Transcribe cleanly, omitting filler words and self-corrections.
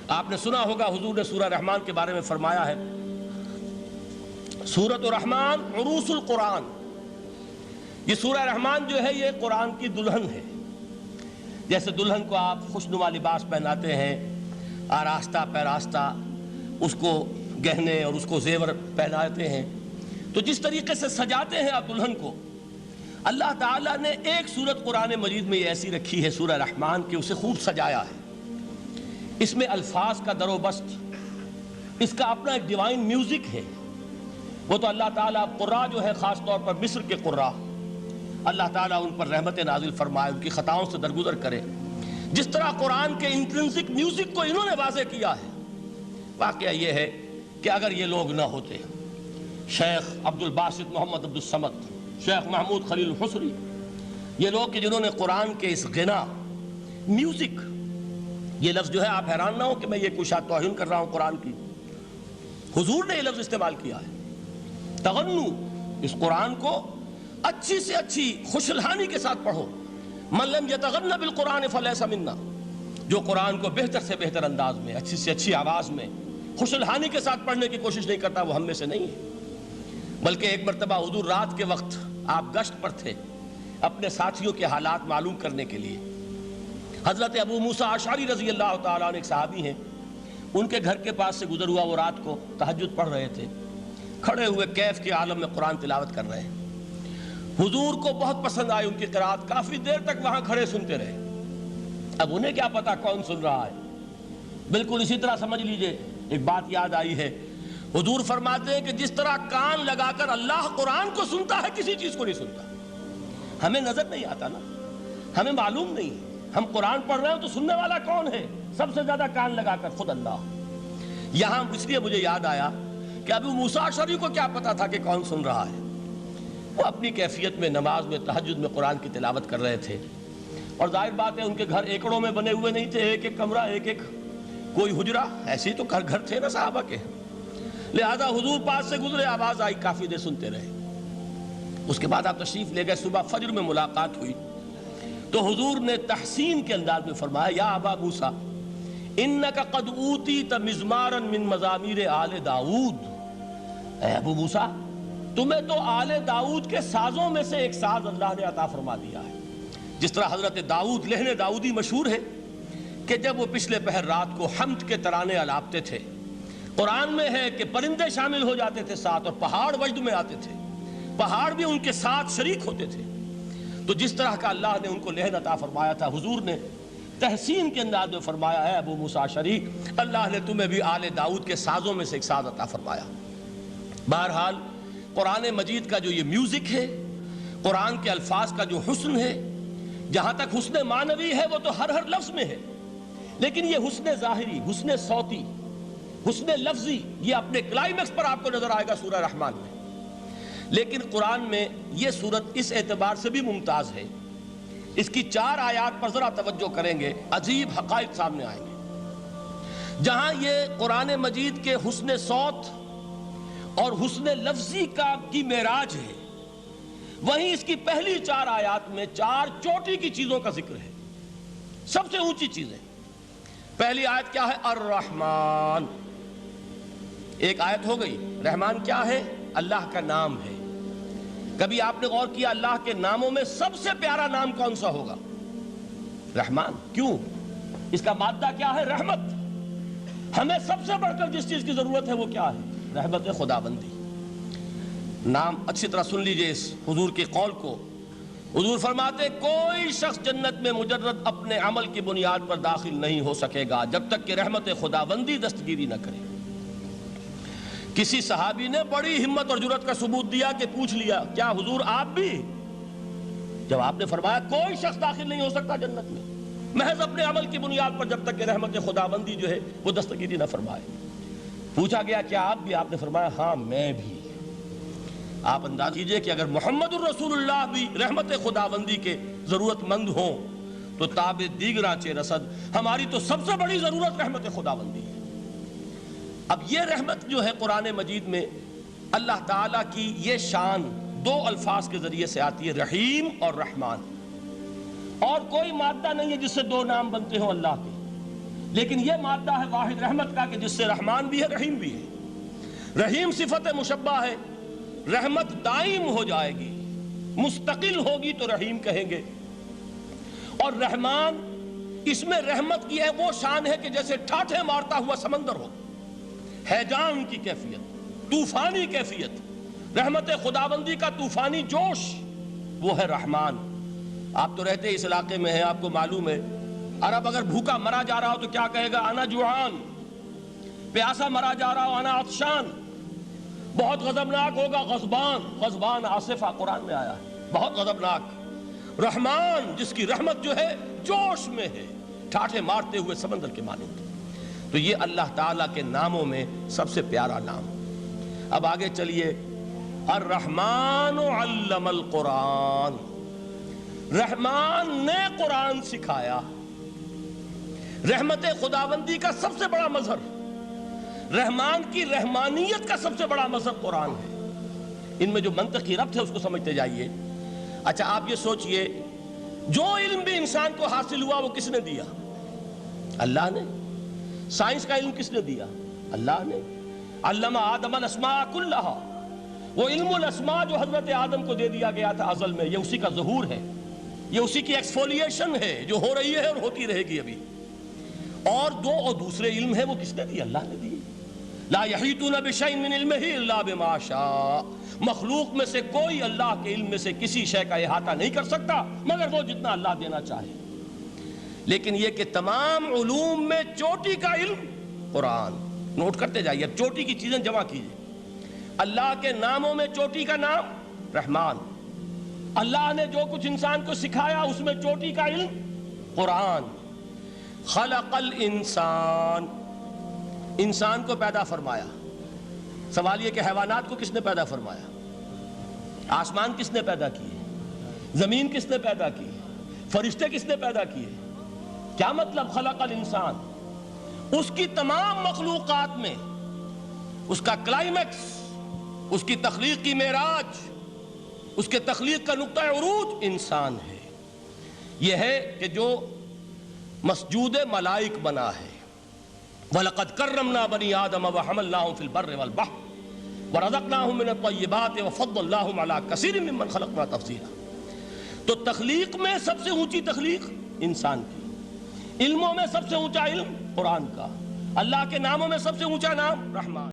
آپ نے سنا ہوگا حضور نے سورہ رحمان کے بارے میں فرمایا ہے، سورۃ الرحمن عروس القرآن. یہ سورہ رحمان جو ہے یہ قرآن کی دلہن ہے. جیسے دلہن کو آپ خوشنما لباس پہناتے ہیں، آراستہ پیراستہ اس کو گہنے اور اس کو زیور پہناتے ہیں، تو جس طریقے سے سجاتے ہیں آپ دلہن کو، اللہ تعالیٰ نے ایک سورت قرآن مجید میں یہ ایسی رکھی ہے سورہ رحمان کہ اسے خوب سجایا ہے. اس میں الفاظ کا در و بست، اس کا اپنا ایک ڈیوائن میوزک ہے. وہ تو اللہ تعالیٰ قراء جو ہے خاص طور پر مصر کے قراء، اللہ تعالیٰ ان پر رحمت نازل فرمائے، ان کی خطاؤں سے درگزر کرے. جس طرح قرآن کے انٹرنسک میوزک کو انہوں نے واضح کیا ہے. واقعہ یہ ہے کہ اگر یہ لوگ نہ ہوتے، شیخ عبد الباسط محمد عبد الصمد، شیخ محمود خلیل الحصری، یہ لوگ کہ جنہوں نے قرآن کے اس غنا میوزک، یہ لفظ جو ہے آپ حیران نہ ہو کہ میں یہ کوئی شاید توہین کر رہا ہوں قرآن کی، حضور نے یہ لفظ استعمال کیا ہے. تغنو، اس قرآن کو اچھی سے اچھی خوشلہانی کے ساتھ پڑھو. من لم یتغن بالقرآن فلیس منا، جو قرآن کو بہتر سے بہتر انداز میں، اچھی سے اچھی آواز میں، خوشلہانی کے ساتھ پڑھنے کی کوشش نہیں کرتا، وہ ہم میں سے نہیں ہے. بلکہ ایک مرتبہ حضور رات کے وقت آپ گشت پر تھے اپنے ساتھیوں کے حالات معلوم کرنے کے لیے. حضرت ابو موسیٰ اشعری رضی اللہ تعالیٰ عنہ ایک صحابی ہیں، ان کے گھر کے پاس سے گزر ہوا، وہ رات کو تہجد پڑھ رہے تھے، کھڑے ہوئے کیف کے عالم میں قرآن تلاوت کر رہے ہیں. حضور کو بہت پسند آئی ان کی قرات، کافی دیر تک وہاں کھڑے سنتے رہے. اب انہیں کیا پتا کون سن رہا ہے. بالکل اسی طرح سمجھ لیجئے ایک بات یاد آئی ہے. حضور فرماتے ہیں کہ جس طرح کان لگا کر اللہ قرآن کو سنتا ہے، کسی چیز کو نہیں سنتا. ہمیں نظر نہیں آتا نا، ہمیں معلوم نہیں، ہم قرآن پڑھ رہے ہیں تو سننے والا کون ہے؟ سب سے زیادہ کان لگا کر خود اللہ. یہاں اس لیے مجھے یاد آیا کہ ابو موسیٰ اشعری کو کیا پتا تھا کہ کون سن رہا ہے. وہ اپنی کیفیت میں نماز میں تہجد میں قرآن کی تلاوت کر رہے تھے، اور ظاہر بات ہے ان کے گھر ایکڑوں میں بنے ہوئے نہیں تھے، ایک ایک کمرہ، ایک ایک کوئی حجرہ، ایسے تو گھر تھے نا صحابہ کے. لہذا حضور پاس سے گزرے، آواز آئی، کافی دیر سنتے رہے. اس کے بعد آپ تشریف لے گئے، صبح فجر میں ملاقات ہوئی تو حضور نے تحسین کے انداز میں فرمایا، یا ابا موسیٰ انک قد اوتیت مزمارا من مزامیر آل داؤد. اے ابو موسیٰ، تمہیں تو آل داؤد کے سازوں میں سے ایک ساز اللہ نے عطا فرما دیا ہے. جس طرح حضرت داؤد، لہن داؤدی مشہور ہے کہ جب وہ پچھلے پہر رات کو حمد کے ترانے الاپتے تھے، قرآن میں ہے کہ پرندے شامل ہو جاتے تھے ساتھ، اور پہاڑ وجد میں آتے تھے، پہاڑ بھی ان کے ساتھ شریک ہوتے تھے. تو جس طرح کا اللہ نے ان کو لہن عطا فرمایا تھا، حضور نے تحسین کے انداز میں فرمایا ہے ابو موسیٰ اشعری، اللہ نے تمہیں بھی آل داؤد کے سازوں میں سے ایک ساز عطا فرمایا. بہرحال قرآن مجید کا جو یہ میوزک ہے، قرآن کے الفاظ کا جو حسن ہے، جہاں تک حسن معنوی ہے وہ تو ہر لفظ میں ہے، لیکن یہ حسن ظاہری، حسن صوتی، حسن لفظی، یہ اپنے کلائمیکس پر آپ کو نظر آئے گا سورہ رحمان میں. لیکن قرآن میں یہ سورت اس اعتبار سے بھی ممتاز ہے، اس کی 4 آیات پر ذرا توجہ کریں گے، عجیب حقائق سامنے آئیں گے. جہاں یہ قرآن مجید کے حسن صوت اور حسن لفظی کی معراج ہے، وہیں اس کی پہلی 4 آیات میں 4 چوٹی کی چیزوں کا ذکر ہے، سب سے اونچی چیزیں. پہلی آیت کیا ہے؟ الرحمن. ایک آیت ہو گئی. رحمان کیا ہے؟ اللہ کا نام ہے. کبھی آپ نے غور کیا اللہ کے ناموں میں سب سے پیارا نام کون سا ہوگا؟ رحمان. کیوں؟ اس کا مادہ کیا ہے؟ رحمت. ہمیں سب سے بڑھ کر جس چیز کی ضرورت ہے وہ کیا ہے؟ رحمت خداوندی. نام اچھی طرح سن لیجئے اس حضور کے قول کو. حضور فرماتے کوئی شخص جنت میں مجرد اپنے عمل کی بنیاد پر داخل نہیں ہو سکے گا جب تک کہ رحمت خداوندی دستگیری نہ کرے. کسی صحابی نے بڑی ہمت اور جرأت کا ثبوت دیا کہ پوچھ لیا، کیا حضور آپ بھی؟ جب آپ نے فرمایا کوئی شخص داخل نہیں ہو سکتا جنت میں محض اپنے عمل کی بنیاد پر جب تک کہ رحمت خداوندی جو ہے وہ دستگیری نہ فرمائے. پوچھا گیا کیا آپ بھی؟ آپ نے فرمایا ہاں میں بھی. آپ انداز کیجئے کہ اگر محمد الرسول اللہ بھی رحمت خداوندی کے ضرورت مند ہوں تو تاب دیگراں چے رسد، ہماری تو سب سے بڑی ضرورت رحمت خداوندی ہے. اب یہ رحمت جو ہے قرآن مجید میں اللہ تعالیٰ کی یہ شان 2 الفاظ کے ذریعے سے آتی ہے، رحیم اور رحمان. اور کوئی مادہ نہیں ہے جس سے 2 نام بنتے ہوں اللہ کے. لیکن یہ مادہ ہے واحد رحمت کا کہ جس سے رحمان بھی ہے رحیم بھی ہے۔ رحیم صفت مشبہ ہے، رحمت دائم ہو جائے گی، مستقل ہوگی تو رحیم کہیں گے، اور رحمان اس میں رحمت کی ہے وہ شان ہے کہ جیسے ٹھاٹھے مارتا ہوا سمندر ہو، ہیجان کی کیفیت، طوفانی کیفیت، رحمت خداوندی کا طوفانی جوش، وہ ہے رحمان۔ آپ تو رہتے اس علاقے میں ہیں، آپ کو معلوم ہے عرب اگر بھوکا مرا جا رہا ہو تو کیا کہے گا؟ انا جوعان۔ پیاسا مرا جا رہا ہو انا عطشان۔ بہت غضبناک ہوگا غضبان، غضبان آصفہ قرآن میں آیا ہے، بہت غضبناک۔ رحمان جس کی رحمت جو ہے جوش میں ہے، ٹھاٹھے مارتے ہوئے سمندر کے مانند۔ تو یہ اللہ تعالیٰ کے ناموں میں سب سے پیارا نام۔ اب آگے چلیے، الرحمن علم القرآن، رحمان نے قرآن سکھایا۔ رحمت خداوندی کا سب سے بڑا مظہر، رحمان کی رحمانیت کا سب سے بڑا مظہر قرآن ہے۔ ان میں جو منطقی ربط ہے اس کو سمجھتے جائیے۔ اچھا آپ یہ سوچئے، جو علم بھی انسان کو حاصل ہوا وہ کس نے دیا؟ اللہ نے۔ سائنس کا علم کس نے دیا؟ اللہ نے۔ علم آدم الاسماء کلہا، وہ علم الاسماء جو حضرت آدم کو دے دیا گیا تھا ازل میں، یہ اسی کا ظہور ہے، یہ اسی کی ایکسفولیشن ہے جو ہو رہی ہے اور ہوتی رہے گی ابھی۔ اور دوسرے علم ہے وہ کس نے دی؟ اللہ نے دی۔ لا یحیطون بشیء من علمہ الا بما شاء، مخلوق میں سے کوئی اللہ کے علم میں سے کسی شے کا احاطہ نہیں کر سکتا مگر وہ جتنا اللہ دینا چاہے۔ لیکن یہ کہ تمام علوم میں چوٹی کا علم قرآن، نوٹ کرتے جائیے، اب چوٹی کی چیزیں جمع کیجئے۔ اللہ کے ناموں میں چوٹی کا نام رحمان، اللہ نے جو کچھ انسان کو سکھایا اس میں چوٹی کا علم قرآن۔ خلق الانسان، انسان کو پیدا فرمایا۔ سوال یہ کہ حیوانات کو کس نے پیدا فرمایا؟ آسمان کس نے پیدا کیے؟ زمین کس نے پیدا کی؟ فرشتے کس نے پیدا کیے؟ کیا مطلب خلق الانسان؟ اس کی تمام مخلوقات میں اس کا کلائمیکس، اس کی تخلیق کی معراج، اس کے تخلیق کا نقطہ عروج انسان ہے۔ یہ ہے کہ جو مسجود ملائک بنا ہے۔ وَلَقَدْ كَرَّمْنَا بَنِي آدَمَ وَحَمَلْنَاهُمْ فِي الْبَرِّ وَالْبَحْرِ وَرَزَقْنَاهُمْ مِنَ الطَّيِّبَاتِ وَفَضَّلْنَاهُمْ عَلَى كَثِيرٍ مِّمَّنْ خَلَقْنَا تَفْضِيلًا۔ تو تخلیق میں سب سے اونچی تخلیق انسان کی، علموں میں سب سے اونچا علم قرآن کا، اللہ کے ناموں میں سب سے اونچا نام رحمان۔